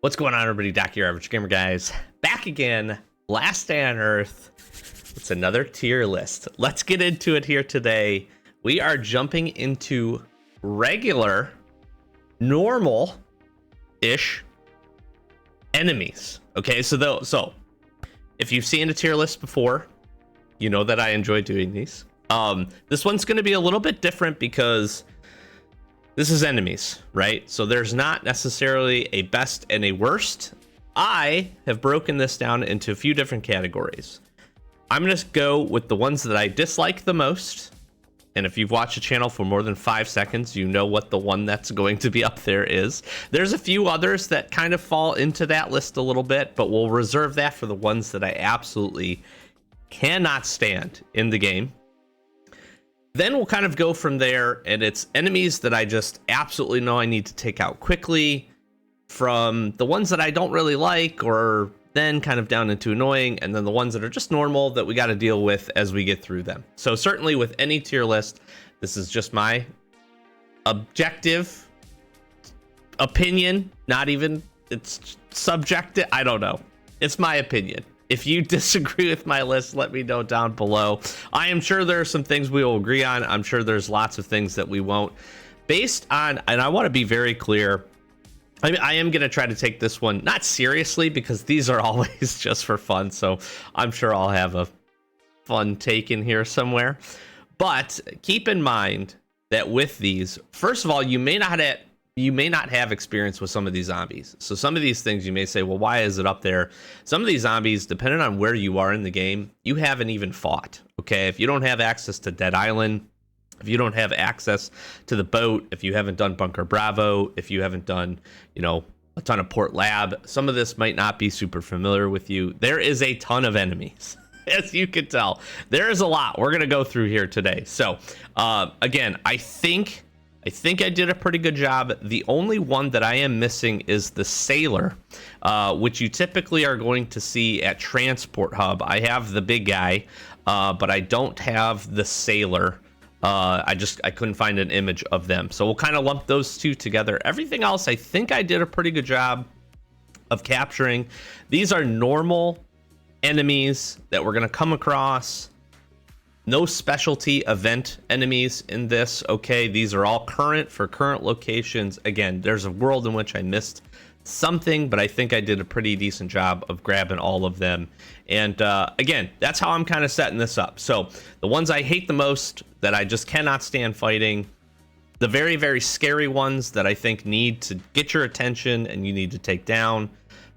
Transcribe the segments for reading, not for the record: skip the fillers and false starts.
What's going on, everybody? Doc, your average gamer guys, back again. Last day on Earth. It's another tier list. Let's get into it here today. We are jumping into regular, normal-ish enemies. Okay, so if you've seen a tier list before, you know that I enjoy doing these. This one's going to be a little bit different because this is enemies, right? So there's not necessarily a best and a worst. I have broken this down into a few different categories. I'm going to go with the ones that I dislike the most. And if you've watched the channel for more than 5 seconds, you know what the one that's going to be up there is. There's a few others that kind of fall into that list a little bit, but we'll reserve that for the ones that I absolutely cannot stand in the game. Then we'll kind of go from there, and it's enemies that I just absolutely know I need to take out quickly, from the ones that I don't really like, or then kind of down into annoying, and then the ones that are just normal that we got to deal with as we get through them. So certainly with any tier list, this is just my objective opinion, not even, it's subjective, I don't know. It's my opinion. If you disagree with my list, let me know down below. I am sure there are some things we will agree on. I'm sure there's lots of things that we won't. Based on, and I want to be very clear, I am going to try to take this one not seriously because these are always just for fun. So I'm sure I'll have a fun take in here somewhere. But keep in mind that with these, first of all, you may not have experience with some of these zombies. So some of these things you may say, well, why is it up there? Some of these zombies, depending on where you are in the game, you haven't even fought. Okay, if you don't have access to Dead Island, if you don't have access to the boat, if you haven't done Bunker Bravo, if you haven't done, a ton of Port Lab, some of this might not be super familiar with you. There is a ton of enemies. As you can tell, there is a lot we're going to go through here today. So again, I think I did a pretty good job. The only one that I am missing is the Sailor, which you typically are going to see at Transport Hub. I have the big guy, but I don't have the Sailor. I couldn't find an image of them. So we'll kind of lump those two together. Everything else, I think I did a pretty good job of capturing. These are normal enemies that we're going to come across. No specialty event enemies in this. Okay, these are all current for current locations. Again, there's a world in which I missed something, but I think I did a pretty decent job of grabbing all of them. And again, that's how I'm kind of setting this up. So the ones I hate the most, that I just cannot stand fighting, the very, very scary ones that I think need to get your attention and you need to take down,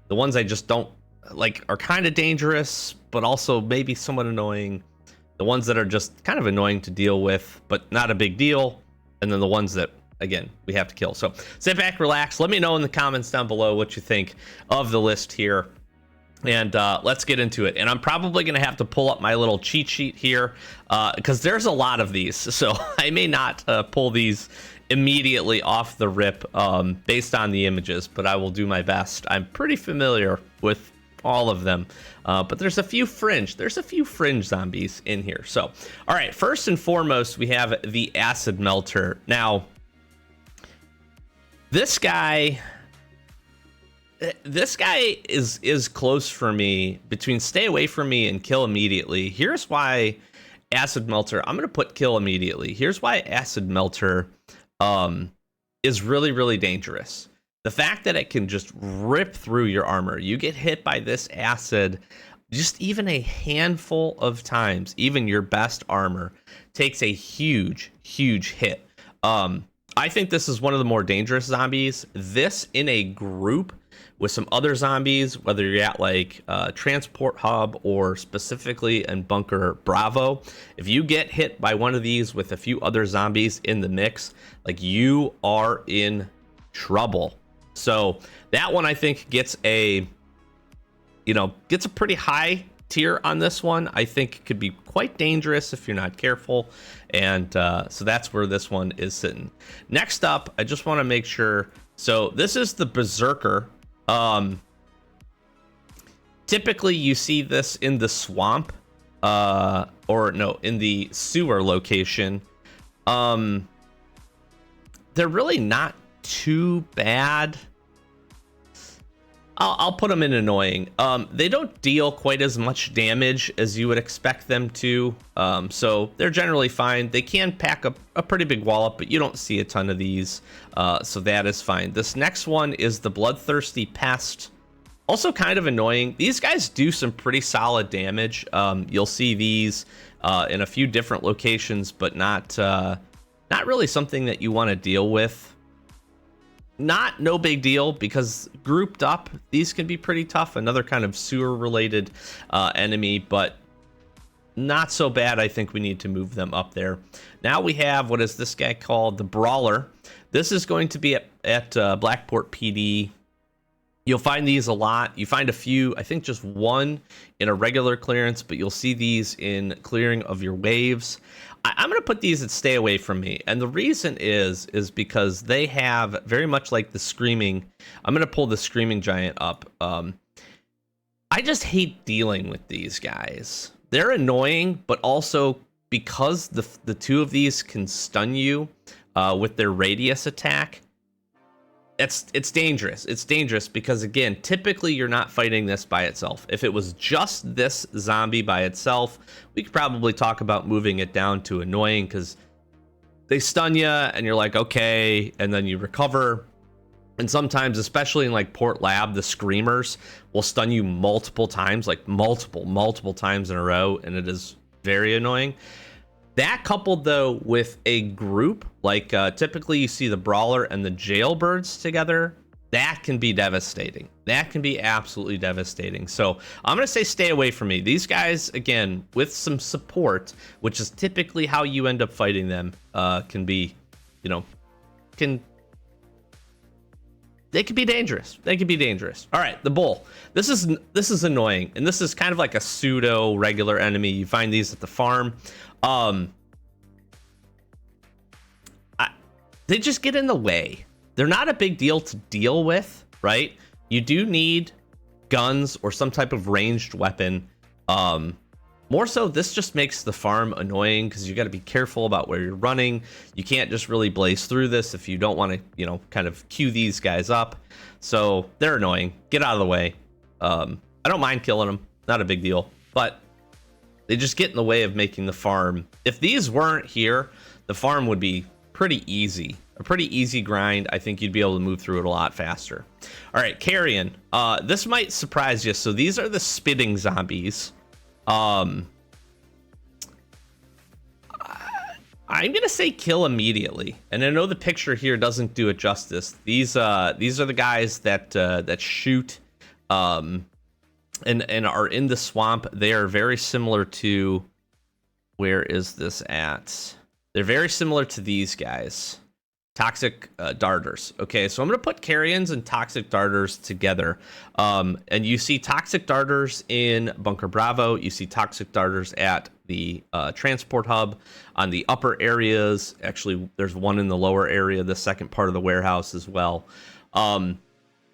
the ones I just don't like are kind of dangerous, but also maybe somewhat annoying, the ones that are just kind of annoying to deal with, but not a big deal, and then the ones that, again, we have to kill. So sit back, relax. Let me know in the comments down below what you think of the list here. And let's get into it. And I'm probably going to have to pull up my little cheat sheet here because there's a lot of these. So I may not pull these immediately off the rip based on the images, but I will do my best. I'm pretty familiar with all of them, but there's a few fringe zombies in here. So, all right, first and foremost, we have the Acid Melter. Now, this guy is close for me between stay away from me and kill immediately. Here's why Acid Melter, I'm going to put kill immediately. Here's why Acid Melter is really, really dangerous. The fact that it can just rip through your armor. You get hit by this acid just even a handful of times, even your best armor takes a huge, huge hit. I think this is one of the more dangerous zombies. This in a group with some other zombies, whether you're at like Transport Hub or specifically in Bunker Bravo, if you get hit by one of these with a few other zombies in the mix, like you are in trouble. So that one I think gets a pretty high tier on this one. I think it could be quite dangerous if you're not careful. And so that's where this one is sitting. Next up, I just want to make sure. So this is the Berserker. Typically you see this in the swamp, in the sewer location. They're really not too bad. I'll put them in annoying. They don't deal quite as much damage as you would expect them to, so they're generally fine. They can pack a pretty big wallop, but you don't see a ton of these, so that is fine. This next one is the Bloodthirsty Pest. Also kind of annoying. These guys do some pretty solid damage. You'll see these in a few different locations, but not really something that you want to deal with. No big deal, because grouped up, these can be pretty tough. Another kind of sewer related enemy, but not so bad. I think we need to move them up there. Now we have, what is this guy called? The Brawler. This is going to be at Blackport PD. You'll find these a lot. You find a few, I think just one in a regular clearance, but you'll see these in clearing of your waves. I'm going to put these at stay away from me. And the reason is because they have, very much like the Screaming, I'm going to pull the Screaming Giant up. I just hate dealing with these guys. They're annoying, but also because the two of these can stun you with their radius attack, it's dangerous. It's dangerous because, again, typically you're not fighting this by itself. If it was just this zombie by itself, we could probably talk about moving it down to annoying, because they stun you and you're like, okay, and then you recover. And sometimes, especially in like Port Lab, the Screamers will stun you multiple times, like multiple times in a row, and it is very annoying. That coupled, though, with a group, like typically you see the Brawler and the Jailbirds together, that can be devastating. That can be absolutely devastating. So I'm going to say stay away from me. These guys, again, with some support, which is typically how you end up fighting them, can be, they could be dangerous. They could be dangerous. All right, the Bull. This is annoying, and this is kind of like a pseudo regular enemy. You find these at the farm. They just get in the way. They're not a big deal to deal with, right? You do need guns or some type of ranged weapon. More so, this just makes the farm annoying because you got to be careful about where you're running. You can't just really blaze through this if you don't want to, kind of queue these guys up. So they're annoying. Get out of the way. I don't mind killing them. Not a big deal. But they just get in the way of making the farm. If these weren't here, the farm would be pretty easy. A pretty easy grind. I think you'd be able to move through it a lot faster. All right, Carrion. This might surprise you. So these are the spitting zombies. I'm gonna say kill immediately, and I know the picture here doesn't do it justice. These are the guys that shoot and are in the swamp. They are very similar to, where is this at? They're very similar to these guys. Toxic darters. Okay, so I'm going to put carrions and toxic darters together. And you see toxic darters in Bunker Bravo. You see toxic darters at the transport hub on the upper areas. Actually, there's one in the lower area, the second part of the warehouse as well.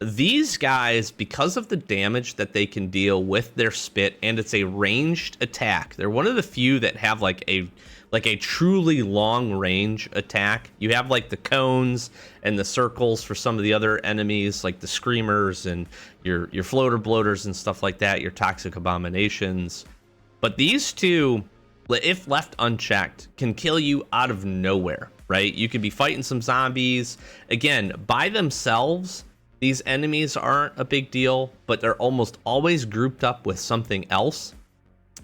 These guys, because of the damage that they can deal with their spit, and it's a ranged attack, they're one of the few that have like a truly long range attack. You have like the cones and the circles for some of the other enemies, like the Screamers and your floater bloaters and stuff like that, your toxic abominations. But these two, if left unchecked, can kill you out of nowhere, right? You could be fighting some zombies. Again, by themselves, these enemies aren't a big deal, but they're almost always grouped up with something else.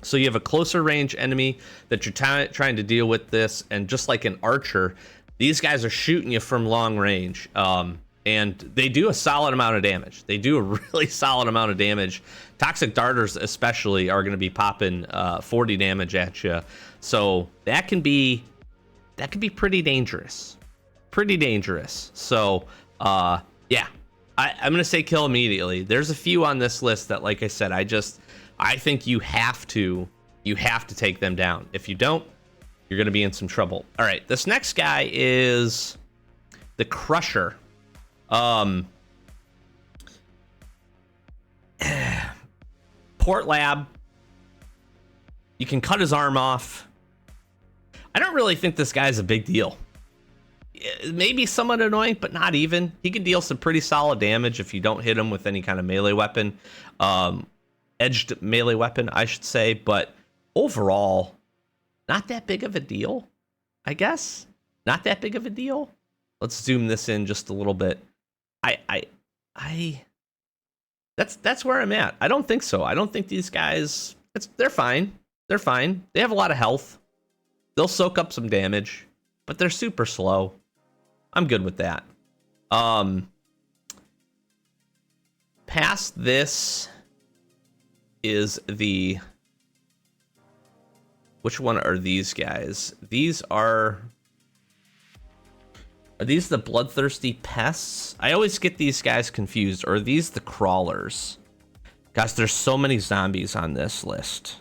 So you have a closer range enemy that you're trying to deal with this, and just like an archer, these guys are shooting you from long range, and they do a solid amount of damage. They do a really solid amount of damage. Toxic darters especially are going to be popping 40 damage at you, so that can be pretty dangerous. So yeah, I'm going to say kill immediately. There's a few on this list that, like I said, I think you have to take them down. If you don't, you're going to be in some trouble. All right, this next guy is the Crusher. Port Lab. You can cut his arm off. I don't really think this guy's a big deal. maybe somewhat annoying, but not even. He can deal some pretty solid damage if you don't hit him with any kind of melee weapon. Edged melee weapon, I should say. But overall, not that big of a deal, I guess. Not that big of a deal. Let's zoom this in just a little bit. That's where I'm at. I don't think so. I don't think these guys, they're fine. They're fine. They have a lot of health. They'll soak up some damage, but they're super slow. I'm good with that. Past this is the... Which one are these guys? These are these the bloodthirsty pests? I always get these guys confused. Or are these the crawlers? Guys, there's so many zombies on this list.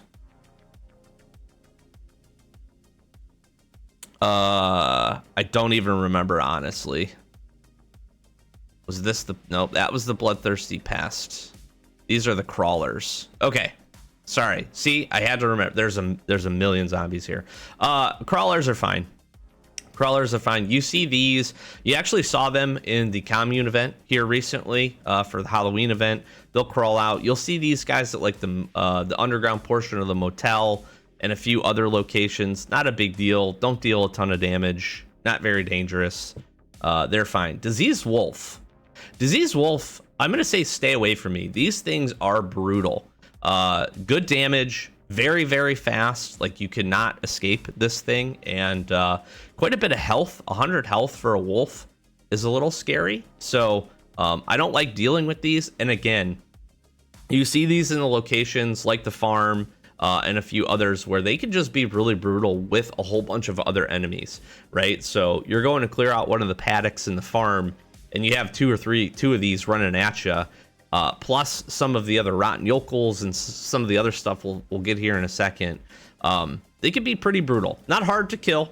I don't even remember, honestly. Was this the... Nope, that was the bloodthirsty pest. These are the crawlers. Okay. Sorry. See, I had to remember. There's a million zombies here. Crawlers are fine. Crawlers are fine. You see these. You actually saw them in the commune event here recently for the Halloween event. They'll crawl out. You'll see these guys at like the underground portion of the motel and a few other locations. Not a big deal. Don't deal a ton of damage. Not very dangerous. They're fine. Disease Wolf. Disease Wolf, I'm going to say stay away from me. These things are brutal. Good damage. Very, very fast. Like, you cannot escape this thing. And quite a bit of health. 100 health for a wolf is a little scary. So I don't like dealing with these. And again, you see these in the locations like the farm and a few others where they can just be really brutal with a whole bunch of other enemies, right? So you're going to clear out one of the paddocks in the farm, and you have two of these running at you. Plus some of the other rotten yokels and some of the other stuff we'll get here in a second. They can be pretty brutal. Not hard to kill.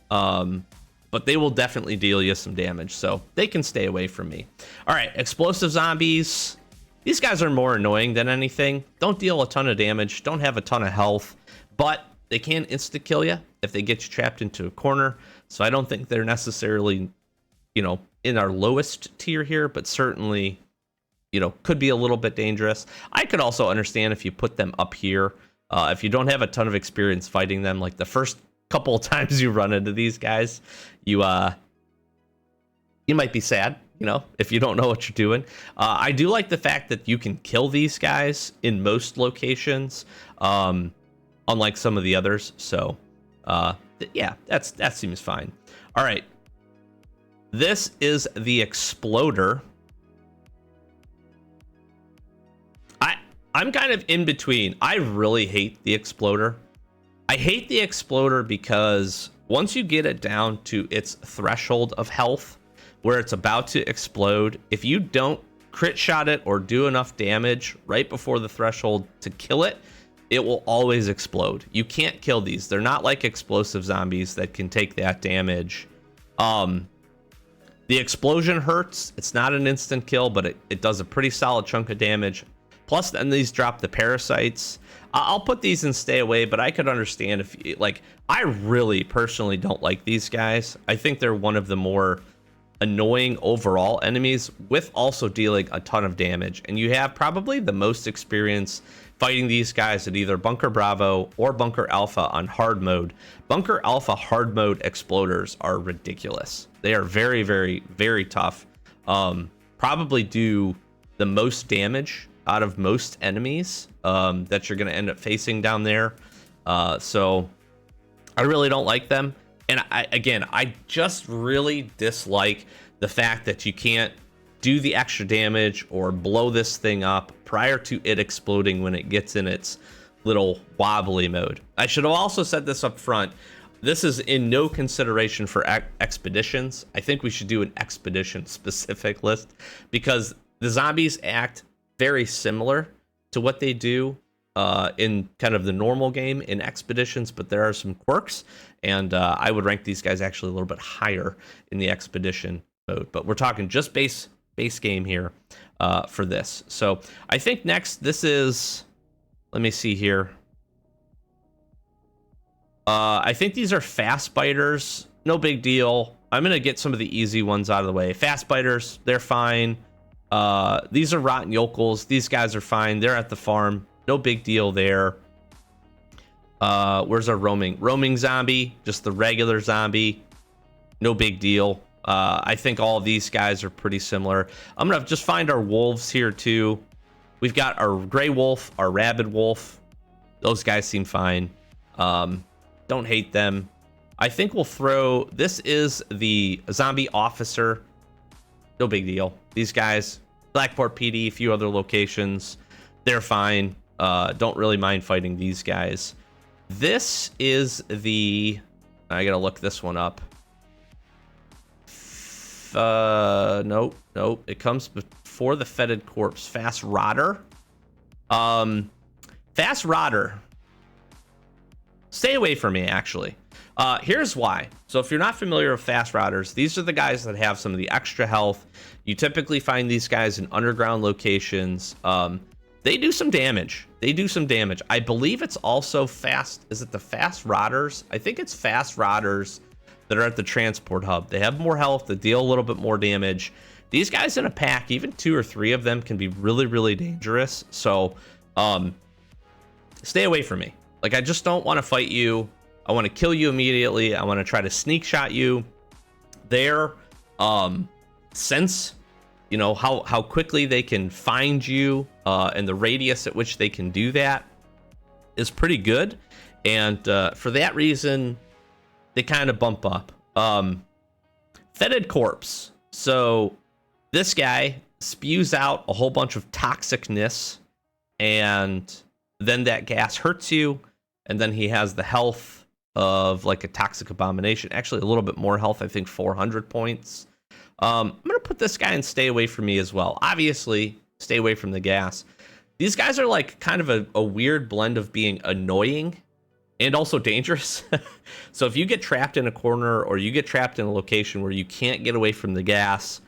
But they will definitely deal you some damage. So they can stay away from me. All right, explosive zombies. These guys are more annoying than anything. Don't deal a ton of damage. Don't have a ton of health. But they can insta-kill you if they get you trapped into a corner. So I don't think they're necessarily, in our lowest tier here, but certainly, could be a little bit dangerous. I could also understand if you put them up here. If you don't have a ton of experience fighting them, like the first couple of times you run into these guys, you might be sad, if you don't know what you're doing. I do like the fact that you can kill these guys in most locations, unlike some of the others. So, yeah, that seems fine. All right. This is the Exploder. I'm kind of in between. I really hate the Exploder. I hate the Exploder because once you get it down to its threshold of health, where it's about to explode, if you don't crit shot it or do enough damage right before the threshold to kill it, it will always explode. You can't kill these. They're not like explosive zombies that can take that damage. The explosion hurts. It's not an instant kill, but it does a pretty solid chunk of damage. Plus, then these drop the parasites. I'll put these in stay away, but I could understand if, I really personally don't like these guys. I think they're one of the more annoying overall enemies with also dealing a ton of damage. And you have probably the most experience fighting these guys at either Bunker Bravo or Bunker Alpha on hard mode. Bunker Alpha hard mode exploders are ridiculous. They are very, very, very tough. Probably do the most damage out of most enemies that you're going to end up facing down there. So I really don't like them. And I just really dislike the fact that you can't do the extra damage or blow this thing up prior to it exploding when it gets in its little wobbly mode. I should have also said this up front. This is in no consideration for expeditions. I think we should do an expedition specific list because the zombies act very similar to what they do in kind of the normal game in expeditions, but there are some quirks, and I would rank these guys actually a little bit higher in the expedition mode. But we're talking just base game here for this. So I think next this is, let me see here. I think these are fast biters. no big deal. I'm gonna get some of the easy ones out of the way. Fast biters, they're fine. These are rotten yokels. These guys are fine. They're at the farm. No big deal there. Where's our roaming zombie? Just the regular zombie. No big deal. I think all of these guys are pretty similar. I'm gonna just find our wolves here too. We've got our gray wolf, our rabid wolf. Those guys seem fine. Don't hate them. I think we'll throw, this is the zombie officer. No big deal. These guys, Blackport PD, a few other locations, they're fine. Don't really mind fighting these guys. This is the, I gotta look this one up. Nope. It comes before the fetid corpse. Fast rotter. Fast rotter. Stay away from me, actually. Here's why. So if you're not familiar with fast rotters, these are the guys that have some of the extra health. You typically find these guys in underground locations. They do some damage. I believe it's also fast. Is it the fast rotters? I think it's fast rotters that are at the transport hub. They have more health. They deal a little bit more damage. These guys in a pack, even 2 or 3 of them, can be really, really dangerous. So stay away from me. Like, I just don't want to fight you. I want to kill you immediately. I want to try to sneak shot you. Their sense, you know, how quickly they can find you and the radius at which they can do that is pretty good. And for that reason, they kind of bump up. Fetid corpse. So this guy spews out a whole bunch of toxicness, and then that gas hurts you, and then he has the health of like a toxic abomination. Actually, a little bit more health, I think 400 points. I'm gonna put this guy in stay away from me as well. Obviously, stay away from the gas. These guys are like kind of a weird blend of being annoying and also dangerous. So if you get trapped in a corner or you get trapped in a location where you can't get away from the gas,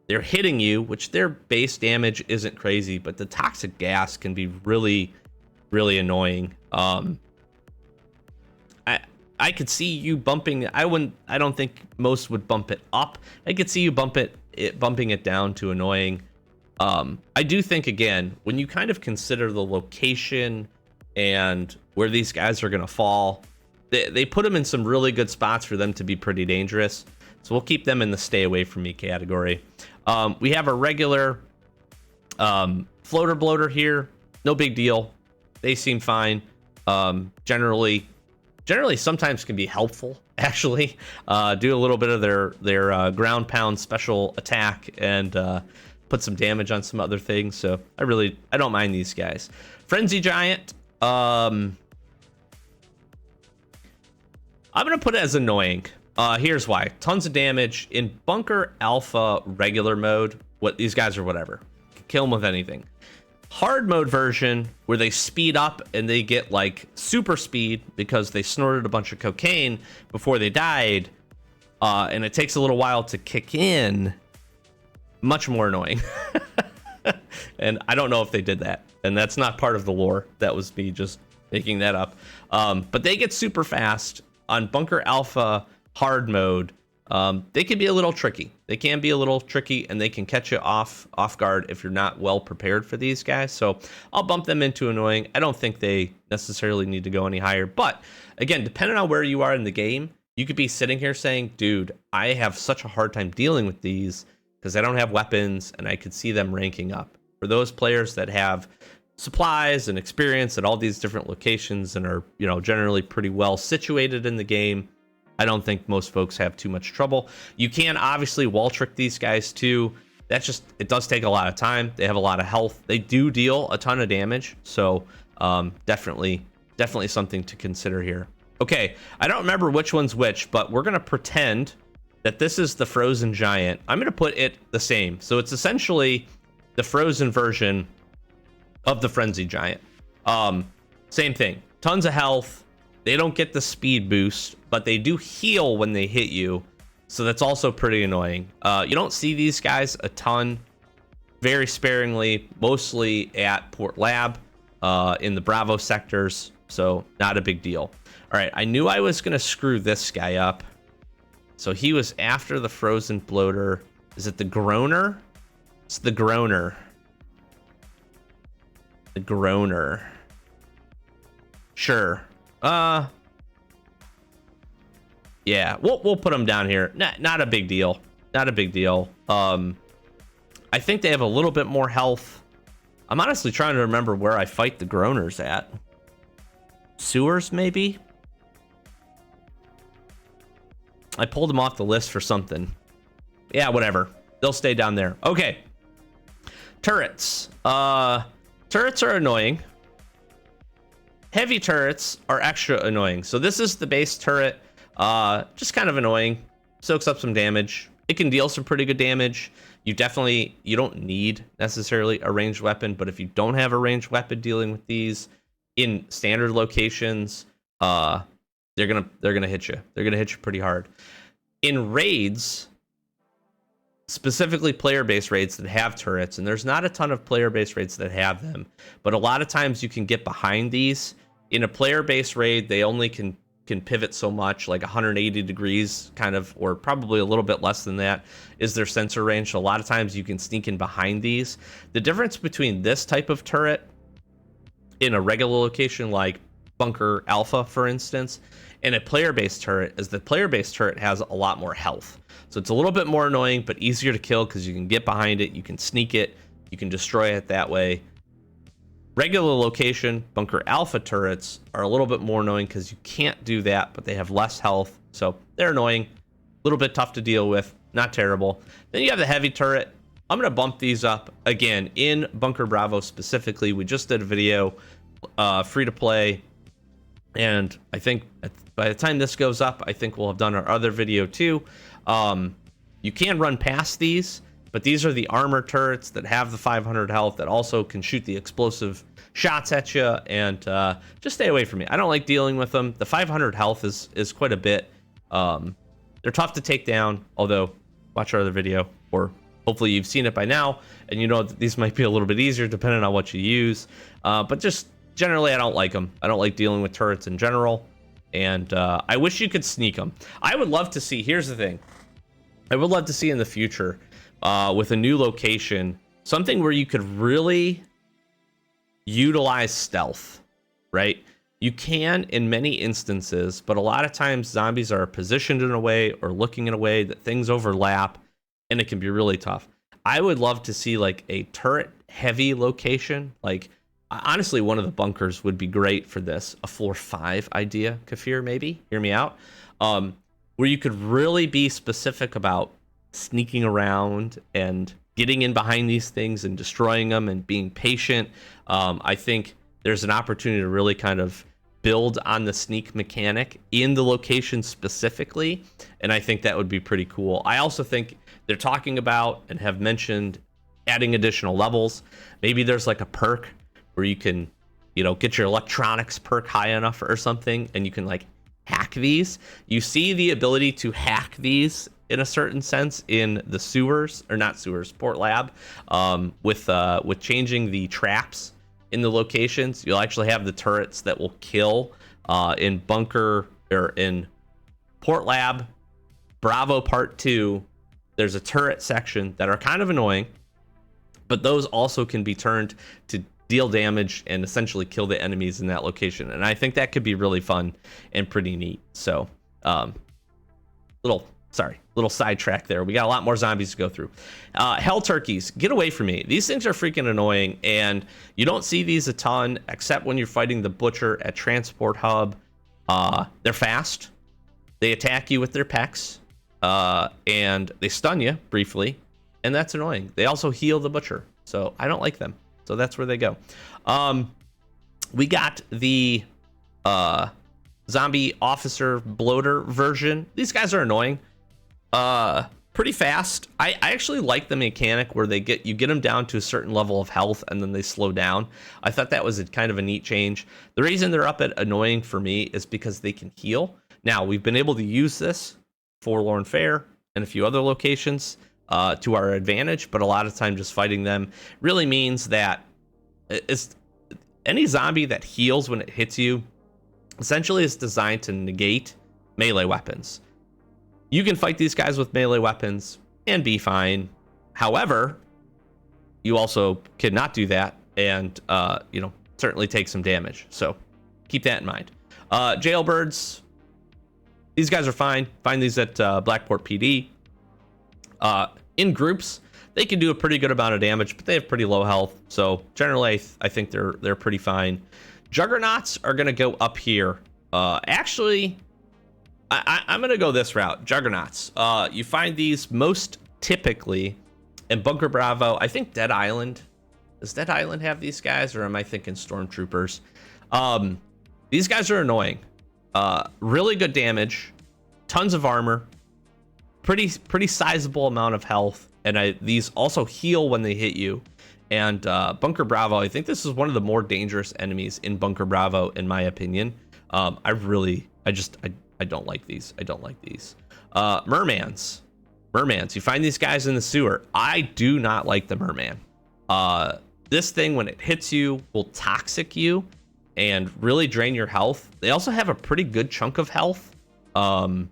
they're hitting you, which their base damage isn't crazy, but the toxic gas can be really, really annoying. I could see you bumping. I don't think most would bump it up. I could see you bumping it down to annoying. I do think, again, when you kind of consider the location and where these guys are going to fall, they put them in some really good spots for them to be pretty dangerous. So we'll keep them in the stay away from me category. We have a regular floater bloater here. No big deal. They seem fine. Generally sometimes can be helpful, actually. Do a little bit of their ground pound special attack and put some damage on some other things. So I don't mind these guys. Frenzy Giant. I'm gonna put it as annoying. Here's why. Tons of damage in Bunker Alpha regular mode. What these guys are, whatever. Kill them with anything. Hard mode version, where they speed up and they get like super speed because they snorted a bunch of cocaine before they died, and it takes a little while to kick in. Much more annoying. And I don't know if they did that, and that's not part of the lore. That was me just making that up. But they get super fast on Bunker Alpha hard mode. They can be a little tricky. And they can catch you off guard if you're not well prepared for these guys. So I'll bump them into annoying. I don't think they necessarily need to go any higher. But again, depending on where you are in the game, you could be sitting here saying, dude, I have such a hard time dealing with these because I don't have weapons, and I could see them ranking up. For those players that have supplies and experience at all these different locations and are, you know, generally pretty well situated in the game, I don't think most folks have too much trouble. You can obviously wall trick these guys too. It does take a lot of time. They have a lot of health. They do deal a ton of damage. So definitely something to consider here. Okay, I don't remember which one's which, but we're gonna pretend that this is the frozen giant. I'm gonna put it the same. So it's essentially the frozen version of the frenzy giant. Same thing, tons of health. They don't get the speed boost, but they do heal when they hit you. So that's also pretty annoying. You don't see these guys a ton, very sparingly, mostly at Port Lab, in the Bravo sectors. So not a big deal. All right, I knew I was gonna screw this guy up. So he was after the frozen bloater. Is it the groaner? It's the groaner. The groaner. Sure. Yeah, we'll put them down here. Not a big deal. Not a big deal. I think they have a little bit more health. I'm honestly trying to remember where I fight the groaners at. Sewers, maybe? I pulled them off the list for something. Yeah, whatever. They'll stay down there. Okay. Turrets. Turrets are annoying. Heavy turrets are extra annoying. So this is the base turret. Just kind of annoying. Soaks up some damage. It can deal some pretty good damage. You don't need necessarily a ranged weapon, but if you don't have a ranged weapon dealing with these in standard locations, they're gonna hit you. They're gonna hit you pretty hard. In raids, specifically player-based raids that have turrets, and there's not a ton of player-based raids that have them, but a lot of times you can get behind these. In a player-based raid, they only can pivot so much, like 180 degrees kind of, or probably a little bit less than that is their sensor range. So a lot of times you can sneak in behind these. The difference between this type of turret in a regular location like Bunker Alpha, for instance, and a player-based turret is the player-based turret has a lot more health. So it's a little bit more annoying, but easier to kill because you can get behind it, you can sneak it, you can destroy it that way. Regular location Bunker Alpha turrets are a little bit more annoying because you can't do that, but they have less health, so they're annoying. A little bit tough to deal with, not terrible. Then you have the heavy turret. I'm going to bump these up again in Bunker Bravo specifically. We just did a video, free to play, and I think by the time this goes up, I think we'll have done our other video too. You can run past these, but these are the armor turrets that have the 500 health that also can shoot the explosive shots at you, and just stay away from me. I don't like dealing with them. The 500 health is quite a bit. They're tough to take down, although watch our other video, or hopefully you've seen it by now, and you know that these might be a little bit easier depending on what you use. But just generally, I don't like them. I don't like dealing with turrets in general, and I wish you could sneak them. I would love to see, here's the thing, I would love to see in the future, with a new location, something where you could really utilize stealth, right? You can in many instances, but a lot of times zombies are positioned in a way or looking in a way that things overlap, and it can be really tough. I would love to see like a turret heavy location. Like honestly, one of the bunkers would be great for this. A floor 5 idea, Kafir, maybe, hear me out. Where you could really be specific about sneaking around and getting in behind these things and destroying them and being patient. I think there's an opportunity to really kind of build on the sneak mechanic in the location specifically, and I think that would be pretty cool. I also think they're talking about and have mentioned adding additional levels. Maybe there's like a perk where you can, get your electronics perk high enough or something, and you can like hack these. You see the ability to hack these in a certain sense in the sewers, or not sewers, Port Lab, with changing the traps in the locations. You'll actually have the turrets that will kill in Bunker, or in Port Lab Bravo Part 2. There's a turret section that are kind of annoying, but those also can be turned to deal damage and essentially kill the enemies in that location. And I think that could be really fun and pretty neat. So little sidetrack there. We got a lot more zombies to go through. Hell turkeys, get away from me. These things are freaking annoying, and you don't see these a ton except when you're fighting the butcher at Transport Hub. They're fast. They attack you with their pecs, and they stun you briefly, and that's annoying. They also heal the butcher, so I don't like them. So that's where they go. We got the zombie officer bloater version. These guys are annoying. Pretty fast. I actually like the mechanic where you get them down to a certain level of health and then they slow down. I thought that was kind of a neat change. The reason they're up at annoying for me is because they can heal. Now, we've been able to use this Forlorn Fair and a few other locations to our advantage, but a lot of time just fighting them really means that any zombie that heals when it hits you essentially is designed to negate melee weapons. You can fight these guys with melee weapons and be fine. However, you also cannot do that and, you know, certainly take some damage. So keep that in mind. Jailbirds, these guys are fine. Find these at Blackport PD. In groups, they can do a pretty good amount of damage, but they have pretty low health. So generally, I think they're pretty fine. Juggernauts are going to go up here. Actually, I'm going to go this route. Juggernauts. You find these most typically in Bunker Bravo. I think Dead Island. Does Dead Island have these guys, or am I thinking Stormtroopers? These guys are annoying. Really good damage, tons of armor, pretty sizable amount of health, and these also heal when they hit you. And Bunker Bravo, I think this is one of the more dangerous enemies in Bunker Bravo, in my opinion. I don't like these. I don't like these. Mermans. You find these guys in the sewer. I do not like the merman. This thing, when it hits you, will toxic you and really drain your health. They also have a pretty good chunk of health. And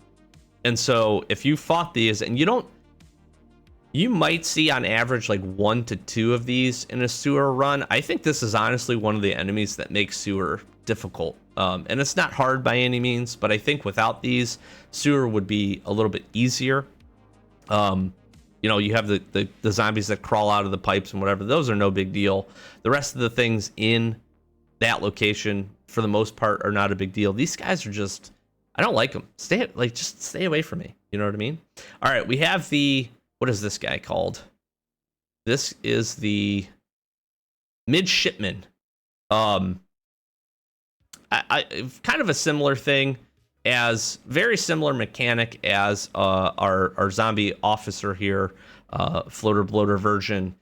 so if you fought these, and you might see on average like 1 to 2 of these in a sewer run. I think this is honestly one of the enemies that makes sewer difficult. And it's not hard by any means, but I think without these, sewer would be a little bit easier. You know, you have the zombies that crawl out of the pipes and whatever. Those are no big deal. The rest of the things in that location, for the most part, are not a big deal. These guys are just, I don't like them. Just stay away from me. You know what I mean? All right, we have what is this guy called? This is the midshipman. I kind of a similar thing, very similar mechanic as our zombie officer here, floater bloater version.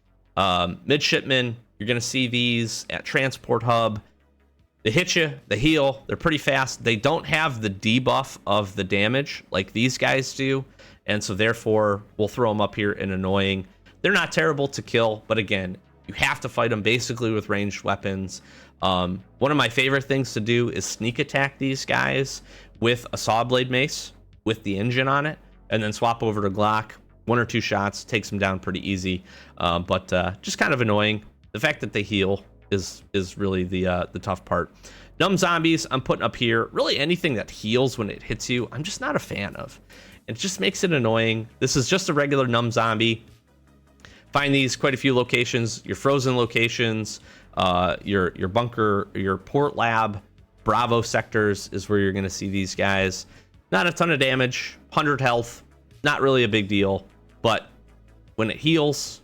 Midshipmen, you're gonna see these at Transport Hub. They hit you, they heal, they're pretty fast. They don't have the debuff of the damage like these guys do, and so therefore we'll throw them up here in annoying. They're not terrible to kill, but again, you have to fight them basically with ranged weapons. One of my favorite things to do is sneak attack these guys with a saw blade mace with the engine on it, and then swap over to Glock. 1 or 2 shots takes them down pretty easy, but just kind of annoying. The fact that they heal is really the tough part. Numb zombies, I'm putting up here. Really anything that heals when it hits you, I'm just not a fan of. It just makes it annoying. This is just a regular numb zombie. Find these quite a few locations. Your frozen locations, your bunker, your port lab, Bravo sectors is where you're going to see these guys. Not a ton of damage, 100 health, not really a big deal, but when it heals,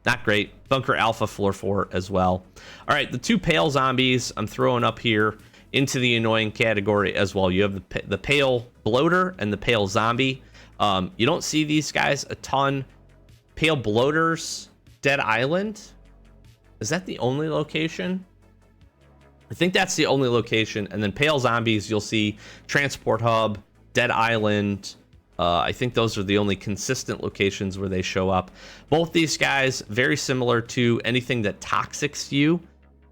not great. Bunker Alpha floor 4 as well. All right, the 2 pale zombies I'm throwing up here into the annoying category as well. You have the pale bloater and the pale zombie. You don't see these guys a ton. Pale bloaters, Dead Island. Is that the only location? I think that's the only location. And then pale zombies, you'll see Transport Hub, Dead Island. I think those are the only consistent locations where they show up. Both these guys, very similar to anything that toxics you,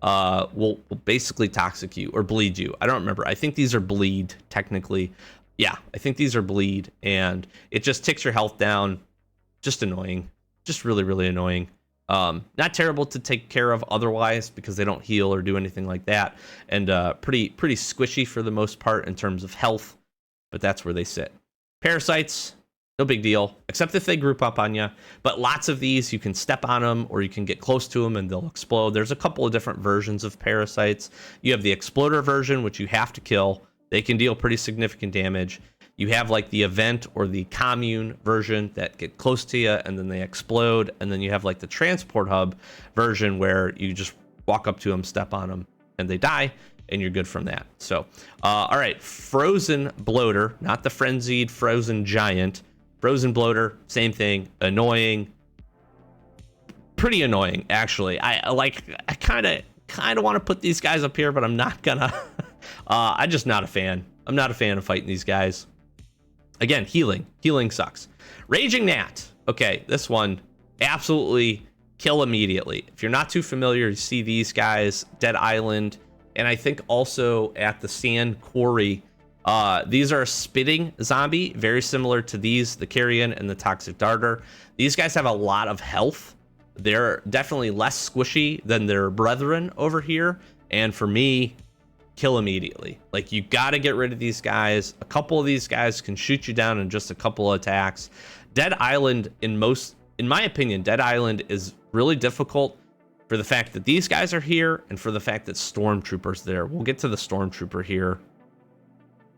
will basically toxic you or bleed you. I don't remember. I think these are bleed, technically. Yeah, I think these are bleed, and it just ticks your health down. Just annoying. Just really, really annoying. Not terrible to take care of otherwise because they don't heal or do anything like that. And pretty squishy for the most part in terms of health, but that's where they sit. Parasites, no big deal, except if they group up on you. But lots of these, you can step on them or you can get close to them and they'll explode. There's a couple of different versions of parasites. You have the exploder version, which you have to kill. They can deal pretty significant damage. You have like the event or the commune version that get close to you and then they explode. And then you have like the transport hub version where you just walk up to them, step on them, and they die. And you're good from that. So, all right, frozen bloater, not the frenzied frozen giant. Frozen bloater, same thing, annoying, pretty annoying actually. I kind of want to put these guys up here, but I'm not gonna. I'm just not a fan. I'm not a fan of fighting these guys. Again, healing sucks. Raging Gnat. Okay, this one absolutely kill immediately. If you're not too familiar, you see these guys, Dead Island. And I think also at the sand quarry These are a spitting zombie, very similar to these, the Carrion and the Toxic Darter. These guys have a lot of health. They're definitely less squishy than their brethren over here. And for me, kill immediately. Like, you got to get rid of these guys. A couple of these guys can shoot you down in just a couple of attacks. Dead Island, in my opinion, Dead Island is really difficult for the fact that these guys are here and for the fact that Stormtrooper's there. We'll get to the Stormtrooper here.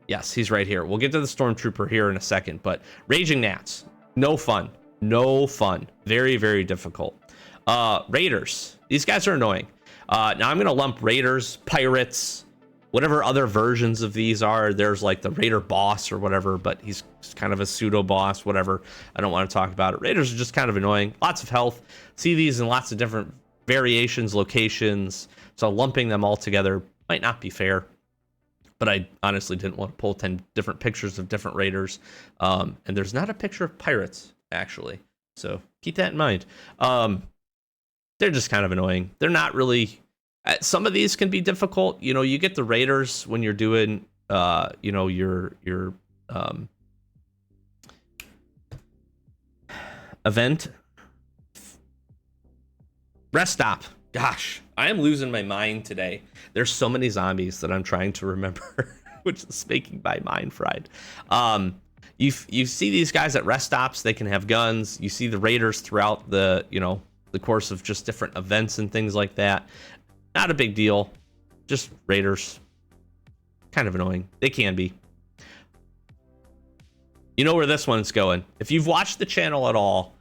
Yes, he's right here. We'll get to the Stormtrooper here in a second, but Raging Gnats, no fun. No fun. Very, very difficult. Raiders. These guys are annoying. Now I'm going to lump Raiders, Pirates, whatever other versions of these are. There's like the Raider boss or whatever, but he's kind of a pseudo boss, whatever. I don't want to talk about it. Raiders are just kind of annoying. Lots of health. See these in lots of different variations, locations. So lumping them all together might not be fair. But I honestly didn't want to pull 10 different pictures of different Raiders. And there's not a picture of Pirates, actually. So keep that in mind. They're just kind of annoying. They're not really... some of these can be difficult. You know, you get the Raiders when you're doing, you know, your event. Rest stop. Gosh, I am losing my mind today. There's so many zombies that I'm trying to remember, which is making my mind fried. You see these guys at rest stops. They can have guns. You see the Raiders throughout the, you know, the course of just different events and things like that. Not a big deal. Just Raiders. Kind of annoying. They can be. You know where this one's going. If you've watched the channel at all,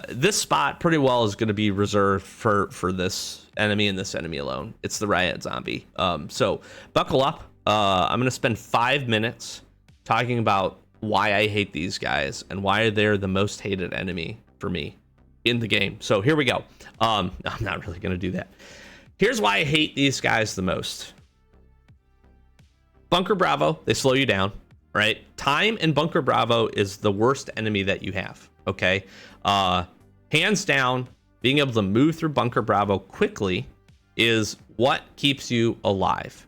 this spot pretty well is going to be reserved for this enemy and this enemy alone. It's the Riot Zombie. So buckle up. I'm going to spend 5 minutes talking about why I hate these guys and why they're the most hated enemy for me in the game. So here we go. I'm not really going to do that. Here's why I hate these guys the most. Bunker Bravo, they slow you down, right? Time in Bunker Bravo is the worst enemy that you have, okay? Hands down, being able to move through Bunker Bravo quickly is what keeps you alive.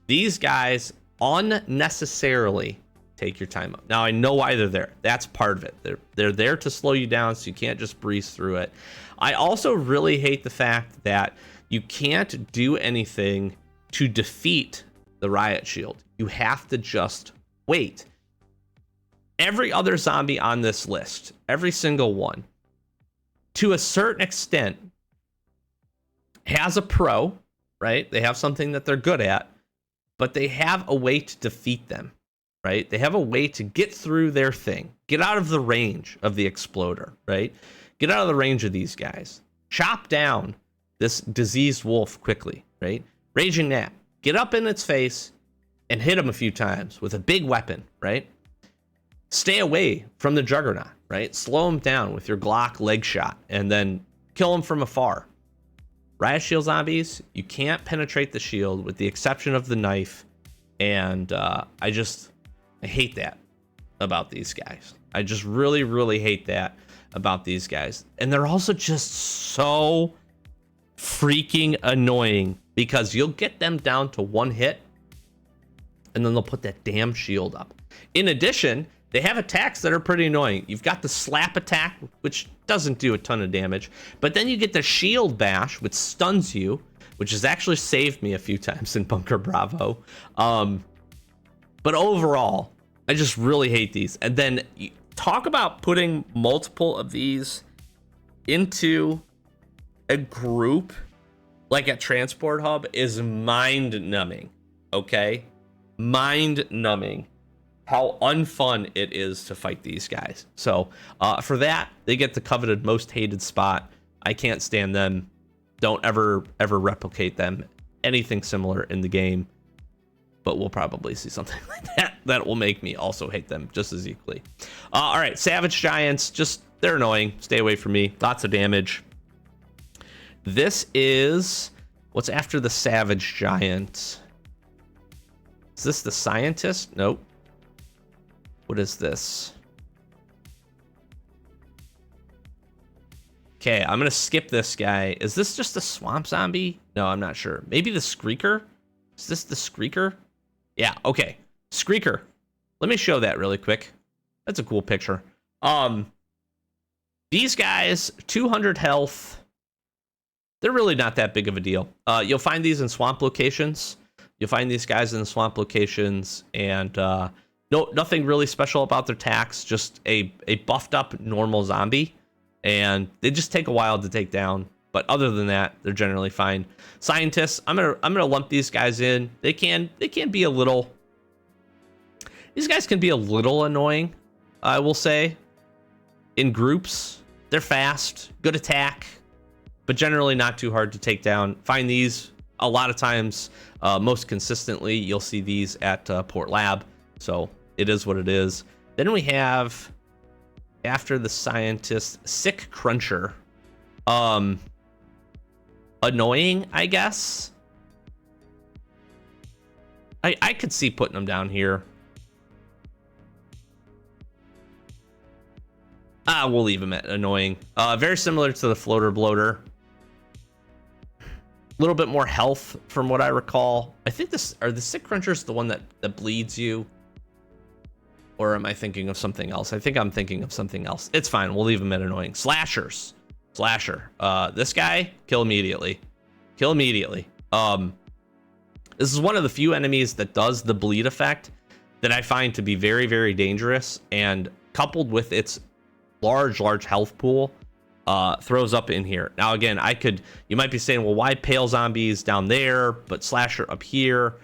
These guys unnecessarily take your time up. Now, I know why they're there. That's part of it. They're there to slow you down, so you can't just breeze through it. I also really hate the fact that you can't do anything to defeat the Riot Shield. You have to just wait. Every other zombie on this list, every single one, to a certain extent, has a pro, right? They have something that they're good at, but they have a way to defeat them, right? They have a way to get through their thing, get out of the range of the exploder, right? Get out of the range of these guys. Chop down this diseased wolf quickly, right? Raging Gnat, get up in its face and hit him a few times with a big weapon, right? Stay away from the Juggernaut, right? Slow him down with your Glock leg shot and then kill him from afar. Riot Shield zombies, you can't penetrate the shield with the exception of the knife. And I hate that about these guys. I just really, really hate that about these guys. And they're also just so freaking annoying because you'll get them down to one hit and then they'll put that damn shield up. In addition, they have attacks that are pretty annoying. You've got the slap attack, which doesn't do a ton of damage, but then you get the shield bash, which stuns you, which has actually saved me a few times in Bunker Bravo. But overall, I just really hate these. And then talk about putting multiple of these into a group like a transport hub is mind-numbing, okay? Mind-numbing how unfun it is to fight these guys. So for that, they get the coveted most hated spot. I can't stand them. Don't ever replicate them. Anything similar in the game. But we'll probably see something like that will make me also hate them just as equally. All right, Savage Giants, they're annoying. Stay away from me. Lots of damage. This is what's after the Savage Giant. Is this the Scientist? Nope. What is this? Okay, I'm gonna skip this guy. Is this just a swamp zombie? No, I'm not sure. Maybe the Screaker? Is this the Screaker? Yeah, okay. Screaker. Let me show that really quick. That's a cool picture. These guys, 200 health. They're really not that big of a deal. You'll find these in swamp locations. You'll find these guys in the swamp locations, and nothing really special about their attacks. Just a buffed up normal zombie, and they just take a while to take down. But other than that, they're generally fine. Scientists, I'm gonna lump these guys in. They can be a little. These guys can be a little annoying, I will say. In groups, they're fast, good attack, but generally not too hard to take down. Find these a lot of times, most consistently, you'll see these at Port Lab. So it is what it is. Then we have, after the scientist, Sick Cruncher. Annoying, I guess. I could see putting them down here. We'll leave him at annoying. Very similar to the floater bloater. A little bit more health from what I recall. I think the Sick Crunchers the one that bleeds you. Or am I thinking of something else? I think I'm thinking of something else. It's fine. We'll leave him at annoying. Slashers. Slasher. This guy, kill immediately. Kill immediately. This is one of the few enemies that does the bleed effect that I find to be very, very dangerous, and coupled with its large health pool, throws up in here. Now again, you might be saying, well, why pale zombies down there but slasher up here?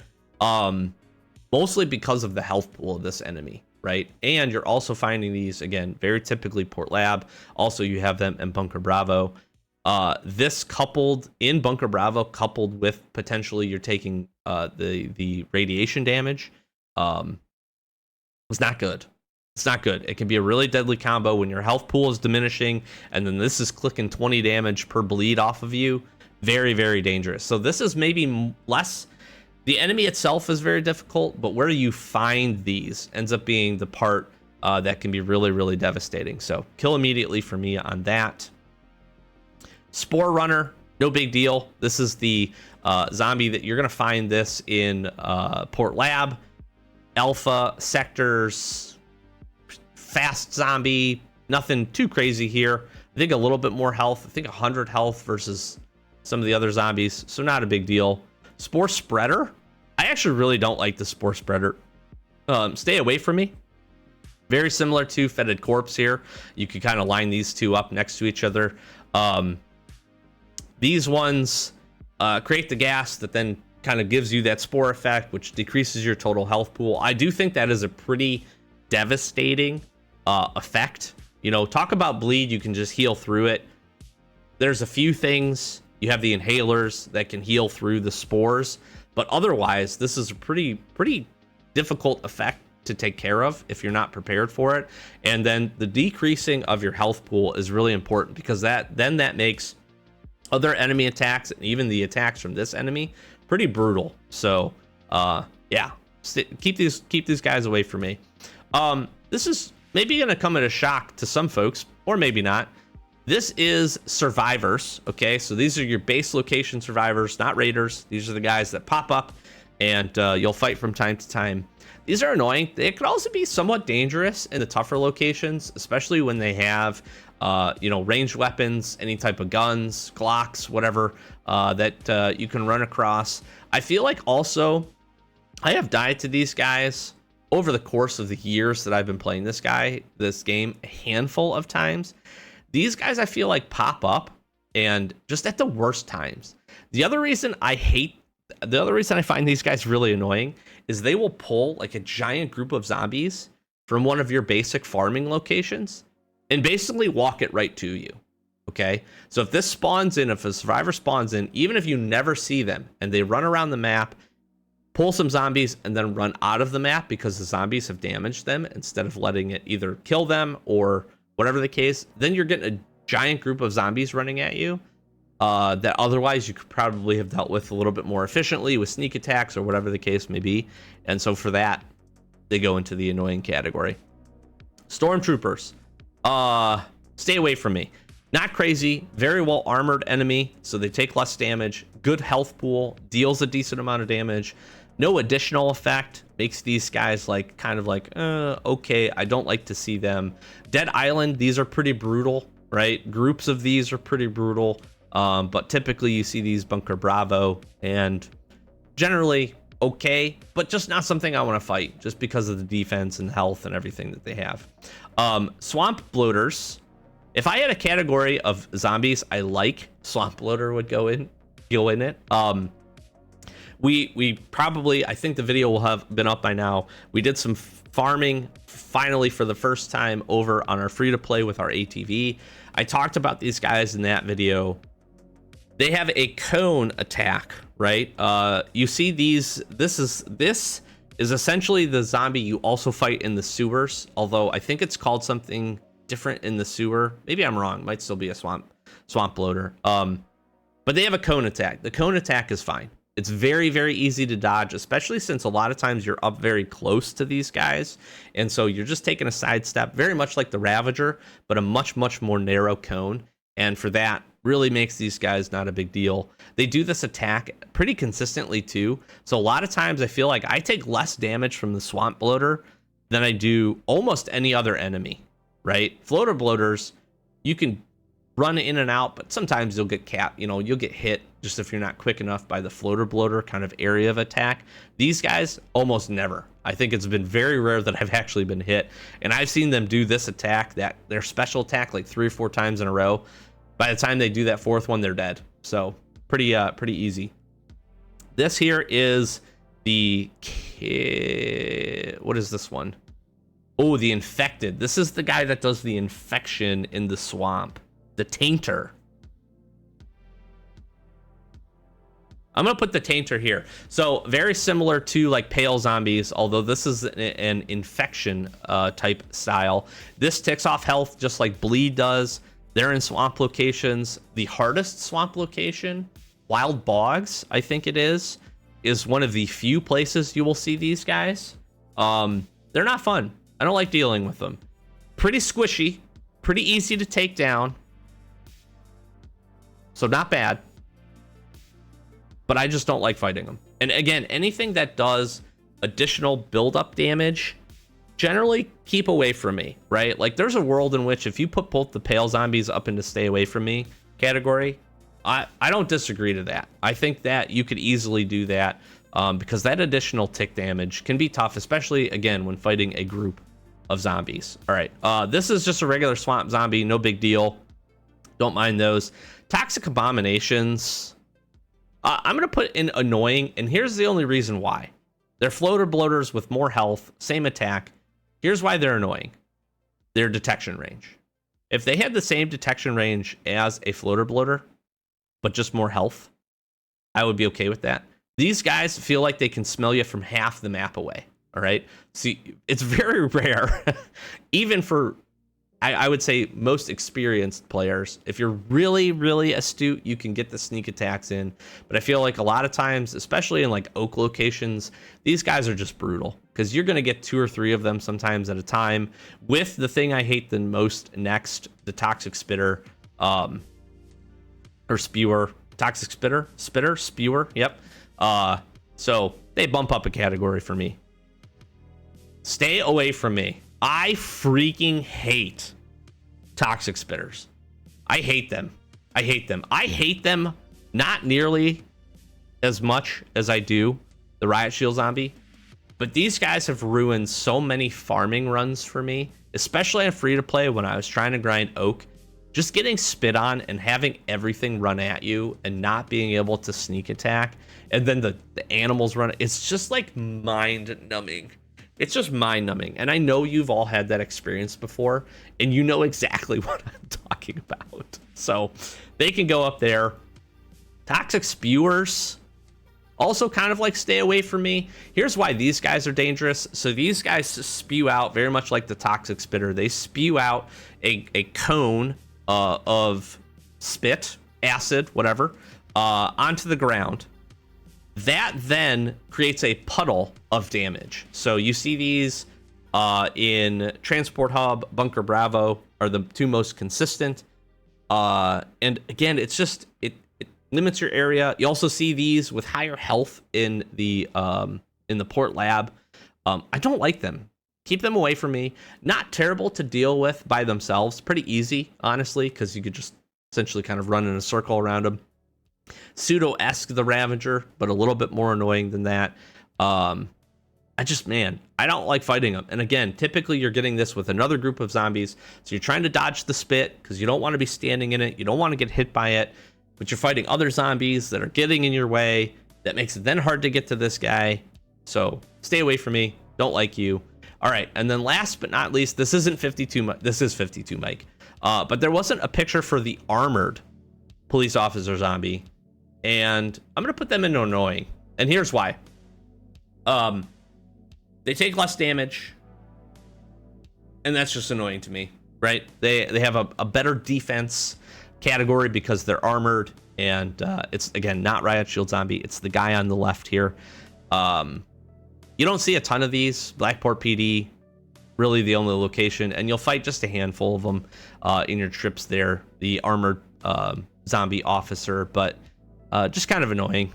Mostly because of the health pool of this enemy, right? And you're also finding these, again, very typically Port Lab. Also, you have them in Bunker Bravo. This coupled in Bunker Bravo, coupled with potentially you're taking the radiation damage, was not good. It's not good. It can be a really deadly combo when your health pool is diminishing, and then this is clicking 20 damage per bleed off of you. Very, very dangerous. So this is maybe less. The enemy itself is very difficult, but where you find these ends up being the part that can be really, really devastating. So kill immediately for me on that. Spore Runner, no big deal. This is the zombie that you're going to find this in Port Lab, Alpha, Sectors, fast zombie, nothing too crazy here. I think a little bit more health. I think 100 health versus some of the other zombies, so not a big deal. Spore Spreader, I actually really don't like the Spore Spreader. Stay away from me. Very similar to Fetid Corpse here. You can kind of line these two up next to each other. These ones create the gas that then kind of gives you that spore effect, which decreases your total health pool. I do think that is a pretty devastating effect. You know, talk about bleed, you can just heal through it. There's a few things. You have the inhalers that can heal through the spores, but otherwise this is a pretty difficult effect to take care of if you're not prepared for it. And then the decreasing of your health pool is really important, because that makes other enemy attacks and even the attacks from this enemy pretty brutal. So yeah, keep these guys away from me. This is maybe gonna come as a shock to some folks, or maybe not. This is survivors. Okay, so these are your base location survivors, not raiders. These are the guys that pop up and you'll fight from time to time. These are annoying. They could also be somewhat dangerous in the tougher locations, especially when they have ranged weapons, any type of guns, Glocks, whatever that you can run across. I feel like also I have died to these guys over the course of the years that I've been playing this game a handful of times. These guys I feel like pop up and just at the worst times. The other reason I find these guys really annoying is they will pull like a giant group of zombies from one of your basic farming locations and basically walk it right to you. Okay, so if this spawns in, if a survivor spawns in, even if you never see them and they run around the map, pull some zombies and then run out of the map because the zombies have damaged them instead of letting it either kill them or whatever the case, then you're getting a giant group of zombies running at you that otherwise you could probably have dealt with a little bit more efficiently with sneak attacks or whatever the case may be. And so for that, they go into the annoying category. Stormtroopers, stay away from me. Not crazy, very well armored enemy, so they take less damage, good health pool, deals a decent amount of damage. No additional effect makes these guys like kind of like okay, I don't like to see them. Dead Island, these are pretty brutal, right? Groups of these are pretty brutal, but typically you see these Bunker Bravo, and generally okay, but just not something I want to fight just because of the defense and health and everything that they have. Swamp Bloaters, if I had a category of zombies I like, Swamp Bloater would go in it. We probably, I think the video will have been up by now. We did some farming finally for the first time over on our free to play with our ATV. I talked about these guys in that video. They have a cone attack, right? You see these, this is essentially the zombie you also fight in the sewers, although I think it's called something different in the sewer. Maybe I'm wrong, might still be a swamp bloater. But they have a cone attack. The cone attack is fine. It's very, very easy to dodge, especially since a lot of times you're up very close to these guys. And so you're just taking a sidestep, very much like the Ravager, but a much, much more narrow cone. And for that, really makes these guys not a big deal. They do this attack pretty consistently too. So a lot of times I feel like I take less damage from the Swamp Bloater than I do almost any other enemy, right? Floater bloaters, you can run in and out, but sometimes you'll get you'll get hit just if you're not quick enough by the floater bloater kind of area of attack. These guys, almost never. I think it's been very rare that I've actually been hit, and I've seen them do this attack, that their special attack, like 3 or 4 times in a row. By the time they do that 4th one, they're dead. So pretty easy. This here is the what is this one? Oh, the Infected. This is the guy that does the infection in the swamp. The Tainter. I'm gonna put the Tainter here. So very similar to like Pale Zombies, although this is an infection type style. This ticks off health just like Bleed does. They're in swamp locations. The hardest swamp location, Wild Bogs, I think it is one of the few places you will see these guys. They're not fun. I don't like dealing with them. Pretty squishy, pretty easy to take down. So not bad, but I just don't like fighting them. And again, anything that does additional build-up damage, generally keep away from me, right? Like there's a world in which if you put both the Pale Zombies up into stay away from me category, I don't disagree to that. I think that you could easily do that because that additional tick damage can be tough, especially again when fighting a group of zombies. All right, this is just a regular swamp zombie, no big deal. Don't mind those. Toxic Abominations, I'm gonna put in annoying, and here's the only reason why. They're floater bloaters with more health, same attack. Here's why they're annoying. Their detection range. If they had the same detection range as a floater bloater, but just more health, I would be okay with that. These guys feel like they can smell you from half the map away. All right. See, it's very rare, even for, I would say, most experienced players. If you're really, really astute, you can get the sneak attacks in. But I feel like a lot of times, especially in like oak locations, these guys are just brutal because you're going to get 2 or 3 of them sometimes at a time. With the thing I hate the most next, the Toxic Spitter, or Spewer. Toxic Spewer. Yep. So they bump up a category for me. Stay away from me. I freaking hate Toxic Spitters. I hate them. I hate them not nearly as much as I do the Riot Shield Zombie, but these guys have ruined so many farming runs for me, especially on free to play when I was trying to grind oak. Just getting spit on and having everything run at you and not being able to sneak attack, and then the animals run, it's just like mind numbing. It's just mind-numbing, and I know you've all had that experience before, and you know exactly what I'm talking about. So they can go up there. Toxic Spewers, also kind of like stay away from me. Here's why these guys are dangerous. So these guys spew out, very much like the Toxic Spitter, they spew out a cone of spit, acid, whatever, onto the ground. That then creates a puddle of damage. So you see these in Transport Hub, Bunker Bravo are the 2 most consistent. And again, it's just limits your area. You also see these with higher health in the port lab. I don't like them. Keep them away from me. Not terrible to deal with by themselves. Pretty easy, honestly, because you could just essentially kind of run in a circle around them. Pseudo-esque the Ravager, but a little bit more annoying than that. I don't like fighting them. And again, typically you're getting this with another group of zombies. So you're trying to dodge the spit because you don't want to be standing in it. You don't want to get hit by it. But you're fighting other zombies that are getting in your way. That makes it then hard to get to this guy. So stay away from me. Don't like you. All right. And then last but not least, this isn't 52. This is 52, Mike. But there wasn't a picture for the armored police officer zombie. And I'm going to put them in annoying. And here's why. They take less damage, and that's just annoying to me, right? They have a better defense category because they're armored, and it's, again, not Riot Shield Zombie. It's the guy on the left here. You don't see a ton of these. Blackport PD, really the only location, and you'll fight just a handful of them in your trips there. The armored zombie officer, but just kind of annoying.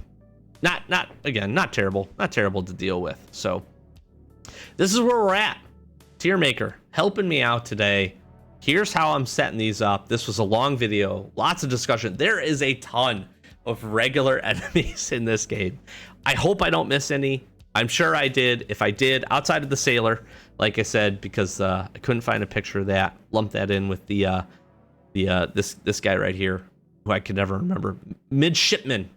Not terrible. Not terrible to deal with. So this is where we're at. Tier Maker helping me out today. Here's how I'm setting these up. This was a long video, lots of discussion. There is a ton of regular enemies in this game. I hope I don't miss any. I'm sure I did. If I did, outside of the sailor, like I said, because I couldn't find a picture of that, lump that in with this guy right here, who I could never remember. Midshipman.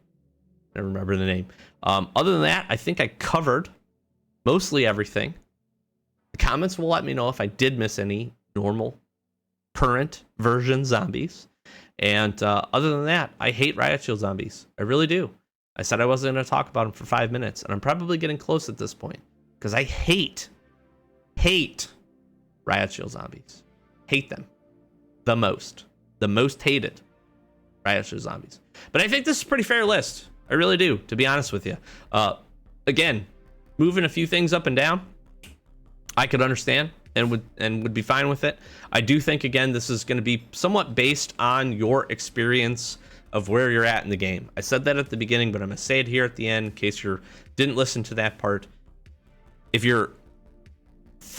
Never remember the name. Other than that, I think I covered mostly everything. The comments will let me know if I did miss any normal, current version zombies. And other than that, I hate Riot Shield zombies. I really do. I said I wasn't going to talk about them for 5 minutes, and I'm probably getting close at this point because I hate Riot Shield zombies. Hate them the most hated Riot Shield zombies. But I think this is a pretty fair list. I really do, to be honest with you. Again, moving a few things up and down, I could understand and would be fine with it. I do think, again, this is going to be somewhat based on your experience of where you're at in the game. I said that at the beginning, but I'm going to say it here at the end in case you didn't listen to that part. If you're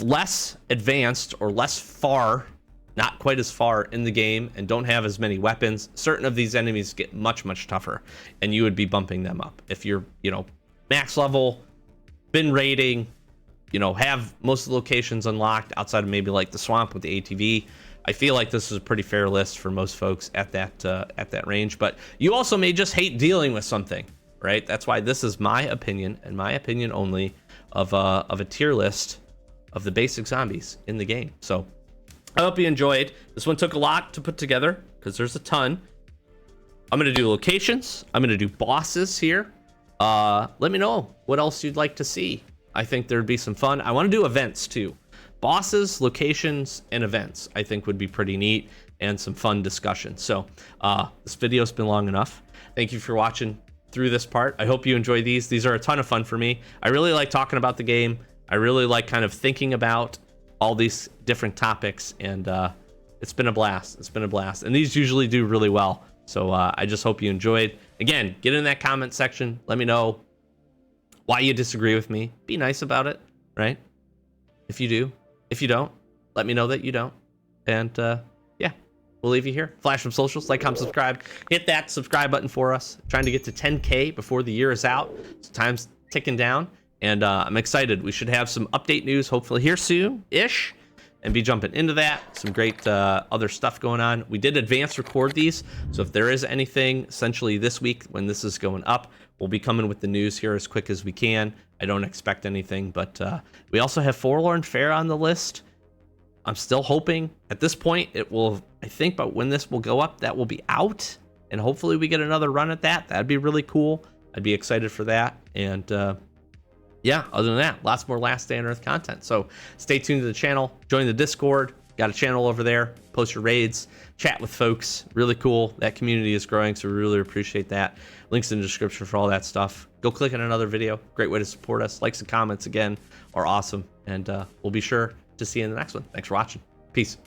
less advanced or less far, not quite as far in the game, and don't have as many weapons, certain of these enemies get much, much tougher, and you would be bumping them up. If you're, max level, been raiding, have most of the locations unlocked outside of maybe like the swamp with the ATV, I feel like this is a pretty fair list for most folks at that range. But you also may just hate dealing with something, right? That's why this is my opinion, and my opinion only, of a tier list of the basic zombies in the game. So I hope you enjoyed. This one took a lot to put together because there's a ton. I'm going to do locations. I'm going to do bosses here. Let me know what else you'd like to see. I think there'd be some fun. I want to do events too. Bosses, locations, and events I think would be pretty neat and some fun discussion. So this video's been long enough. Thank you for watching through this part. I hope you enjoy these. These are a ton of fun for me. I really like talking about the game. I really like kind of thinking about all these different topics, and it's been a blast. It's been a blast, and these usually do really well. So I just hope you enjoyed. Again, get in that comment section. Let me know why you disagree with me. Be nice about it, right? If you do. If you don't, let me know that you don't. And yeah, we'll leave you here. Flash from socials, like, comment, subscribe. Hit that subscribe button for us. Trying to get to 10K before the year is out. So time's ticking down. And I'm excited. We should have some update news hopefully here soon-ish, and be jumping into that. Some great other stuff going on. We did advance record these, so if there is anything essentially this week when this is going up, we'll be coming with the news here as quick as we can. I don't expect anything, but we also have Forlorn Fair on the list. I'm still hoping at this point it will, I think, but when this will go up, that will be out, and hopefully we get another run at that. That'd be really cool. I'd be excited for that. And yeah, other than that, lots more Last Day on Earth content. So stay tuned to the channel, join the Discord, got a channel over there, post your raids, chat with folks, really cool. That community is growing, so we really appreciate that. Links in the description for all that stuff. Go click on another video, great way to support us. Likes and comments again are awesome, and we'll be sure to see you in the next one. Thanks for watching. Peace.